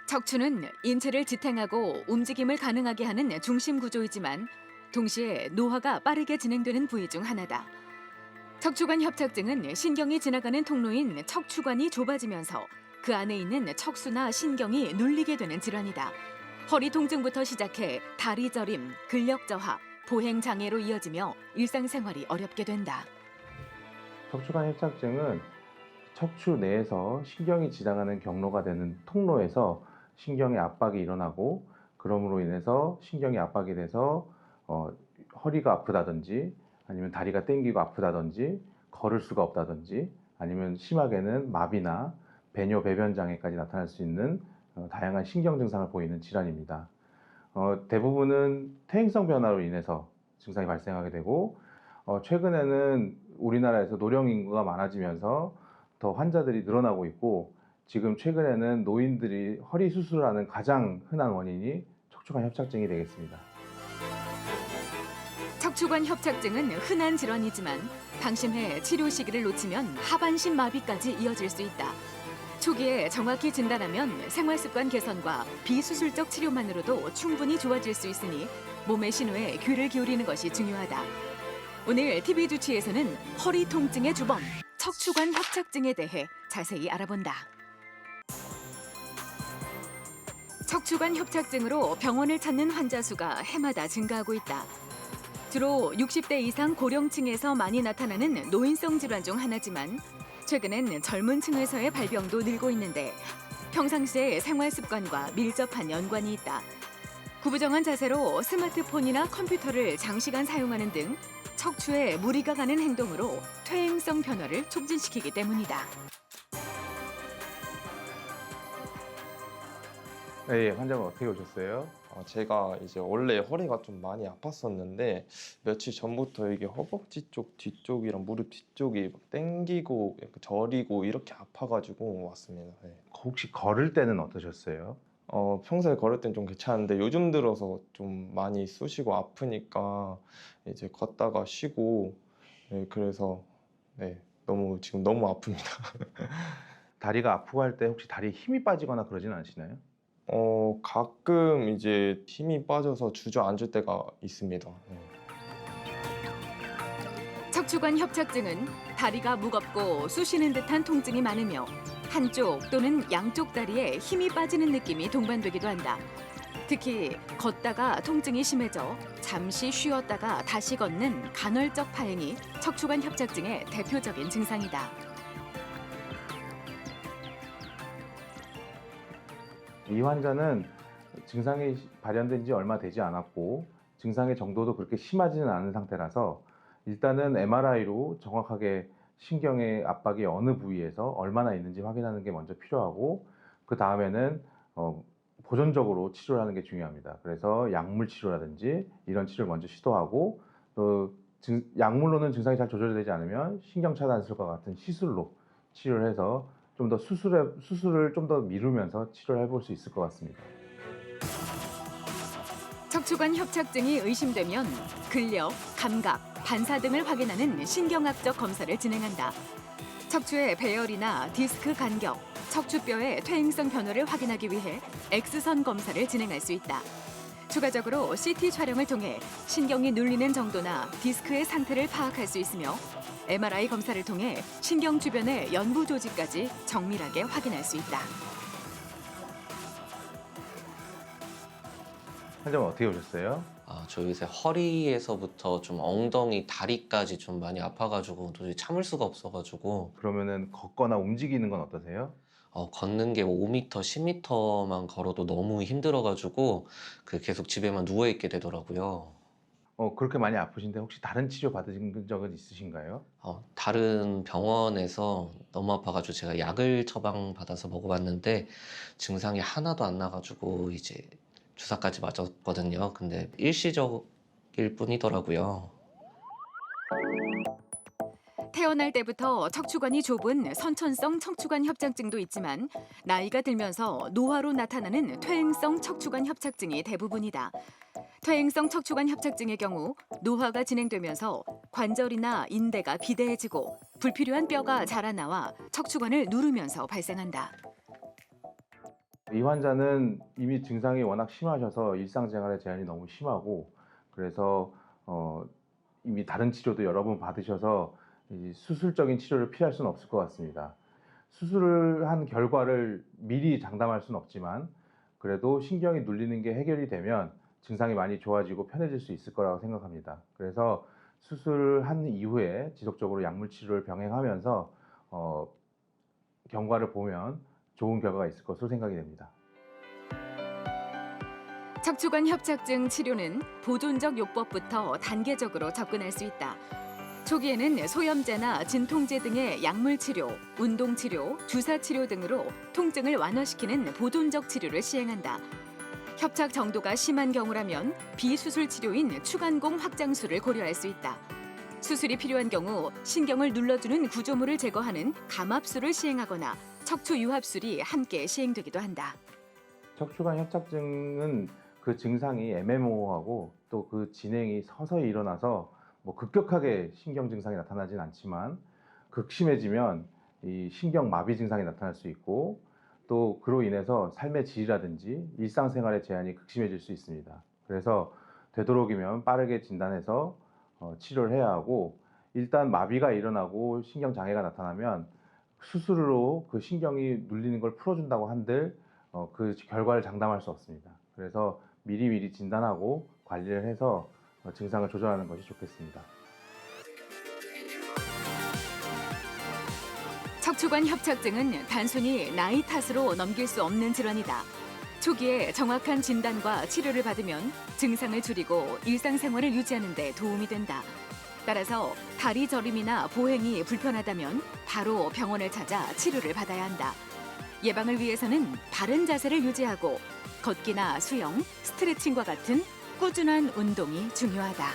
척추는 인체를 지탱하고 움직임을 가능하게 하는 중심 구조이지만 동시에 노화가 빠르게 진행되는 부위 중 하나다. 척추관 협착증은 신경이 지나가는 통로인 척추관이 좁아지면서 그 안에 있는 척수나 신경이 눌리게 되는 질환이다. 허리 통증부터 시작해 다리 저림, 근력 저하, 보행 장애로 이어지며 일상생활이 어렵게 된다. 척추관 협착증은 척추 내에서 신경이 지나가는 경로가 되는 통로에서 신경의 압박이 일어나고, 그럼으로 인해서 신경이 압박이 돼서 허리가 아프다든지, 아니면 다리가 땡기고 아프다든지, 걸을 수가 없다든지, 아니면 심하게는 마비나 배뇨 배변 장애까지 나타날 수 있는 다양한 신경 증상을 보이는 질환입니다. 대부분은 퇴행성 변화로 인해서 증상이 발생하게 되고, 최근에는 우리나라에서 노령 인구가 많아지면서 더 환자들이 늘어나고 있고, 지금 최근에는 노인들이 허리 수술을 하는 가장 흔한 원인이 척추관 협착증이 되겠습니다. 척추관 협착증은 흔한 질환이지만 방심해 치료 시기를 놓치면 하반신 마비까지 이어질 수 있다. 초기에 정확히 진단하면 생활습관 개선과 비수술적 치료만으로도 충분히 좋아질 수 있으니 몸의 신호에 귀를 기울이는 것이 중요하다. 오늘 TV 주치에서는 허리 통증의 주범, 척추관 협착증에 대해 자세히 알아본다. 척추관 협착증으로 병원을 찾는 환자 수가 해마다 증가하고 있다. 주로 60대 이상 고령층에서 많이 나타나는 노인성 질환 중 하나지만 최근엔 젊은 층에서의 발병도 늘고 있는데 평상시의 생활 습관과 밀접한 연관이 있다. 구부정한 자세로 스마트폰이나 컴퓨터를 장시간 사용하는 등 척추에 무리가 가는 행동으로 퇴행성 변화를 촉진시키기 때문이다. 네, 환자분 어떻게 오셨어요? 제가 이제 원래 허리가 좀 많이 아팠었는데 며칠 전부터 이게 허벅지 쪽 뒤쪽이랑 무릎 뒤쪽이 막 땡기고 약간 저리고 이렇게 아파가지고 왔습니다. 네. 혹시 걸을 때는 어떠셨어요? 평소에 걸을 땐 좀 괜찮은데 요즘 들어서 좀 많이 쑤시고 아프니까 이제 걷다가 쉬고, 네, 그래서 네, 지금 너무 아픕니다. 다리가 아프고 할 때 혹시 다리에 힘이 빠지거나 그러진 않으시나요? 가끔 이제 힘이 빠져서 주저앉을 때가 있습니다. 네. 척추관 협착증은 다리가 무겁고 쑤시는 듯한 통증이 많으며 한쪽 또는 양쪽 다리에 힘이 빠지는 느낌이 동반되기도 한다. 특히 걷다가 통증이 심해져 잠시 쉬었다가 다시 걷는 간헐적 파행이 척추관 협착증의 대표적인 증상이다. 이 환자는 증상이 발현된 지 얼마 되지 않았고 증상의 정도도 그렇게 심하지는 않은 상태라서 일단은 MRI로 정확하게 신경의 압박이 어느 부위에서 얼마나 있는지 확인하는 게 먼저 필요하고, 그 다음에는 보존적으로 치료를 하는 게 중요합니다. 그래서 약물 치료라든지 이런 치료를 먼저 시도하고, 또 약물로는 증상이 잘 조절되지 않으면 신경차단술과 같은 시술로 치료를 해서 좀 더 수술을 좀 더 미루면서 치료를 해볼 수 있을 것 같습니다. 척추관 협착증이 의심되면 근력, 감각, 반사 등을 확인하는 신경학적 검사를 진행한다. 척추의 배열이나 디스크 간격, 척추뼈의 퇴행성 변화를 확인하기 위해 X선 검사를 진행할 수 있다. 추가적으로 CT 촬영을 통해 신경이 눌리는 정도나 디스크의 상태를 파악할 수 있으며 MRI 검사를 통해 신경 주변의 연부 조직까지 정밀하게 확인할 수 있다. 환자분 어떻게 오셨어요? 저 요새 허리에서부터 좀 엉덩이, 다리까지 좀 많이 아파가지고 도저히 참을 수가 없어가지고 그러면은 걷거나 움직이는 건 어떠세요? 걷는 게 5m, 10m만 걸어도 너무 힘들어가지고 계속 집에만 누워있게 되더라고요. 그렇게 많이 아프신데 혹시 다른 치료 받으신 적은 있으신가요? 다른 병원에서 너무 아파가지고 제가 약을 처방받아서 먹어봤는데 증상이 하나도 안 나가지고 이제 주사까지 맞았거든요. 근데 일시적일 뿐이더라고요. 태어날 때부터 척추관이 좁은 선천성 척추관 협착증도 있지만 나이가 들면서 노화로 나타나는 퇴행성 척추관 협착증이 대부분이다. 퇴행성 척추관 협착증의 경우 노화가 진행되면서 관절이나 인대가 비대해지고 불필요한 뼈가 자라나와 척추관을 누르면서 발생한다. 이 환자는 이미 증상이 워낙 심하셔서 일상생활에 제한이 너무 심하고 그래서 이미 다른 치료도 여러 번 받으셔서 이 수술적인 치료를 피할 수는 없을 것 같습니다. 수술을 한 결과를 미리 장담할 수는 없지만 그래도 신경이 눌리는 게 해결이 되면 증상이 많이 좋아지고 편해질 수 있을 거라고 생각합니다. 그래서 수술한 이후에 지속적으로 약물 치료를 병행하면서 경과를 보면 좋은 결과가 있을 것으로 생각이 됩니다. 척추관 협착증 치료는 보존적 요법부터 단계적으로 접근할 수 있다. 초기에는 소염제나 진통제 등의 약물 치료, 운동 치료, 주사 치료 등으로 통증을 완화시키는 보존적 치료를 시행한다. 협착 정도가 심한 경우라면 비수술 치료인 추간공 확장술을 고려할 수 있다. 수술이 필요한 경우 신경을 눌러주는 구조물을 제거하는 감압술을 시행하거나 척추 유합술이 함께 시행되기도 한다. 척추관 협착증은 그 증상이 애매모호하고 또 그 진행이 서서히 일어나서 뭐 급격하게 신경 증상이 나타나진 않지만 극심해지면 이 신경 마비 증상이 나타날 수 있고 또 그로 인해서 삶의 질이라든지 일상생활의 제한이 극심해질 수 있습니다. 그래서 되도록이면 빠르게 진단해서 치료를 해야 하고 일단 마비가 일어나고 신경 장애가 나타나면 수술로 그 신경이 눌리는 걸 풀어준다고 한들 그 결과를 장담할 수 없습니다. 그래서 미리미리 진단하고 관리를 해서 증상을 조절하는 것이 좋겠습니다. 척추관 협착증은 단순히 나이 탓으로 넘길 수 없는 질환이다. 초기에 정확한 진단과 치료를 받으면 증상을 줄이고 일상생활을 유지하는 데 도움이 된다. 따라서 다리 저림이나 보행이 불편하다면 바로 병원을 찾아 치료를 받아야 한다. 예방을 위해서는 바른 자세를 유지하고 걷기나 수영, 스트레칭과 같은 꾸준한 운동이 중요하다.